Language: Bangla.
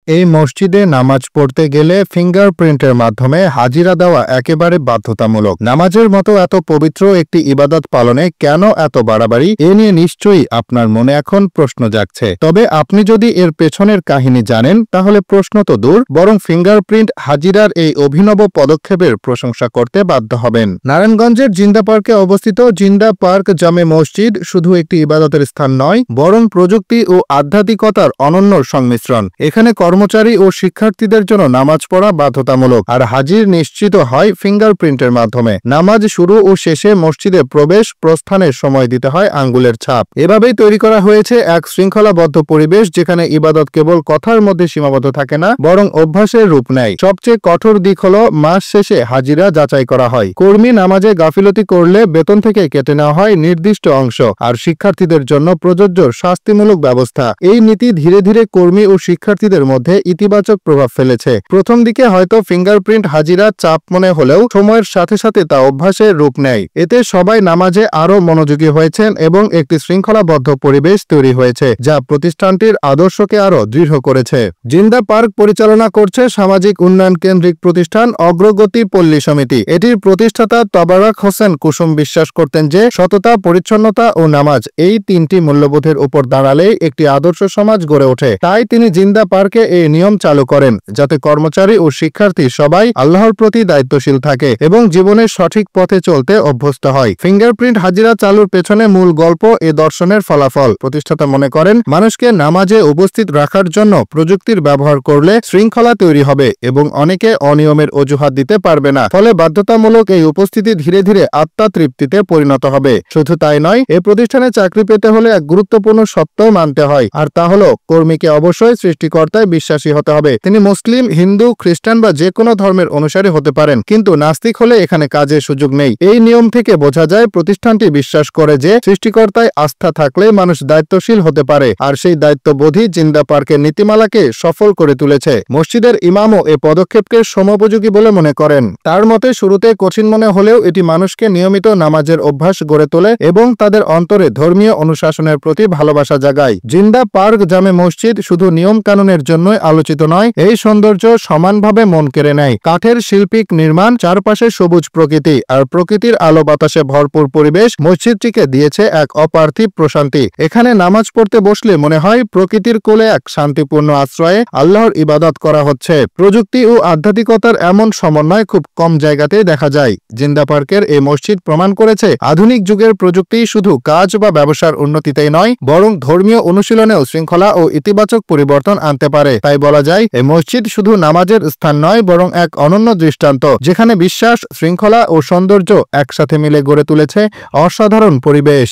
এই মসজিদে নামাজ পড়তে গেলে ফিঙ্গারপ্রিন্টের মাধ্যমে হাজিরা দেওয়া একেবারে বাধ্যতামূলক। নামাজের মতো এত পবিত্র একটি ইবাদত পালনে কেন এত বাড়াবাড়ি, এ নিয়ে নিশ্চয়ই আপনার মনে এখন প্রশ্ন জাগছে। তবে আপনি যদি এর পেছনের কাহিনী জানেন তাহলে প্রশ্ন তো দূর, বরং ফিঙ্গারপ্রিন্ট হাজিরার এই অভিনব পদক্ষেপের প্রশংসা করতে বাধ্য হবেন। নারায়ণগঞ্জের জিন্দা পার্কে অবস্থিত জিন্দা পার্ক জামে মসজিদ শুধু একটি ইবাদতের স্থান নয়, বরং প্রযুক্তি ও আধ্যাত্মিকতার অনন্য সংমিশ্রণ। এখানে কর্মচারী ও শিক্ষার্থীদের জন্য নামাজ পড়া বাধ্যতামূলক, আর হাজির নিশ্চিত হয় ফিঙ্গারপ্রিন্টের মাধ্যমে। নামাজ শুরু ও শেষে মসজিদে প্রবেশ প্রস্থানের সময় দিতে হয় আঙ্গুলের ছাপ। এভাবেই তৈরি করা হয়েছে এক শৃঙ্খলাবদ্ধ পরিবেশ, যেখানে ইবাদত কেবল কথার মধ্যে সীমাবদ্ধ থাকে না, বরং অভ্যাসের রূপ নেয়। সবচেয়ে কঠোর দিক হলো মাস শেষে হাজিরা যাচাই করা হয়। কর্মী নামাজে গাফিলতি করলে বেতন থেকে কেটে নেওয়া হয় নির্দিষ্ট অংশ, আর শিক্ষার্থীদের জন্য প্রযোজ্য শাস্তিমূলক ব্যবস্থা। এই নীতি ধীরে ধীরে কর্মী ও শিক্ষার্থীদের মধ্যে ইতিবাচক প্রভাব ফেলেছে। প্রথম দিকে হয়তো ফিঙ্গারপ্রিন্ট হাজিরা চাপ মনে হলেও সময়ের সাথে সাথে তা অভ্যাসের রূপ নেয়। এতে সবাই নামাজে আরও মনোযোগী হয়েছেন এবং একটি শৃঙ্খলাবদ্ধ পরিবেশ তৈরি হয়েছে, যা প্রতিষ্ঠানটির আদর্শকে আরও দৃঢ় করেছে। জিন্দা পার্ক পরিচালনা করছে সামাজিক উন্নয়ন কেন্দ্রিক প্রতিষ্ঠান অগ্রগতি পল্লী সমিতি। এটির প্রতিষ্ঠাতা তবারক হোসেন কুসুম বিশ্বাস করতেন যে সততা, পরিচ্ছন্নতা ও নামাজ, এই তিনটি মূল্যবোধের উপর দাঁড়ালেই একটি আদর্শ সমাজ গড়ে ওঠে। তাই তিনি জিন্দা পার্কে এই নিয়ম চালু করেন, যাতে কর্মচারী ও শিক্ষার্থী সবাই আল্লাহর প্রতি দায়িত্বশীল থাকে এবং জীবনের সঠিক পথে চলতে অভ্যস্ত হয়। ফিঙ্গারপ্রিন্ট হাজিরা চালুর পেছনে মূল গল্প এ দর্শনের ফলাফল। প্রতিষ্ঠাতা মনে করেন, মানুষকে নামাজে উপস্থিত রাখার জন্য প্রযুক্তির ব্যবহার করলে শৃঙ্খলা তৈরি হবে এবং অনেকে অনিয়মের অজুহাত দিতে পারবে না। ফলে বাধ্যতামূলক এই উপস্থিতি ধীরে ধীরে আত্মতৃপ্তিতে পরিণত হবে। শুধু তাই নয়, এ প্রতিষ্ঠানে চাকরি পেতে হলে এক গুরুত্বপূর্ণ সত্য মানতে হয়, আর তা হলো কর্মীকে অবশ্যই সৃষ্টিকর্তায় বিশ্বাসী হতে হবে। তিনি মুসলিম, হিন্দু, খ্রিস্টান বা যে কোনো ধর্মের অনুসারী হতে পারেন, কিন্তু নাস্তিক হলে এখানে কাজের সুযোগ নেই। এই নিয়ম থেকে বোঝা যায় প্রতিষ্ঠানটি বিশ্বাস করে যে সৃষ্টিকর্তায় আস্থা থাকলে মানুষ দায়িত্বশীল হতে পারে, আর সেই দায়িত্ববোধই জিন্দা পার্কের নীতিমালাকে সফল করে তুলেছে। মসজিদের ইমামও এ পদক্ষেপকে সমোপযোগী বলে মনে করেন। তার মতে, শুরুতে কঠিন মনে হলেও এটি মানুষকে নিয়মিত নামাজের অভ্যাস গড়ে তোলে এবং তাদের অন্তরে ধর্মীয় অনুশাসনের প্রতি ভালোবাসা জাগায়। জিন্দা পার্ক জামে মসজিদ শুধু নিয়ম কানুনের জন্যই আলোচিত নয়, এই সৌন্দর্য সমানভাবে মন কেড়ে নেয়। কাঠের শিল্পিক নির্মাণ, চারপাশে সবুজ প্রকৃতি আর প্রকৃতির আলো বাতাসে ভরপুর পরিবেশ মসজিদটিকে দিয়েছে এক অপার্থিব প্রশান্তি। এখানে নামাজ পড়তে বসলে মনে হয় প্রকৃতির কোলে এক শান্তিপূর্ণ আশ্রয়ে আল্লাহর ইবাদত করা হচ্ছে। প্রযুক্তি ও আধ্যাত্মিকতার এমন সমন্বয় খুব কম জায়গাতেই দেখা যায়। জিন্দা পার্কের এই মসজিদ প্রমাণ করেছে আধুনিক যুগের প্রযুক্তি শুধু কাজ বা ব্যবসার উন্নতিতেই নয়, বরং ধর্মীয় অনুশীলনেও শৃঙ্খলা ও ইতিবাচক পরিবর্তন আনতে পারে। তাই বলা যায়, এই মসজিদ শুধু নামাজের স্থান নয়, বরং এক অনন্য দৃষ্টান্ত, যেখানে বিশ্বাস, শৃঙ্খলা ও সৌন্দর্য একসাথে মিলে গড়ে তুলেছে অসাধারণ পরিবেশ।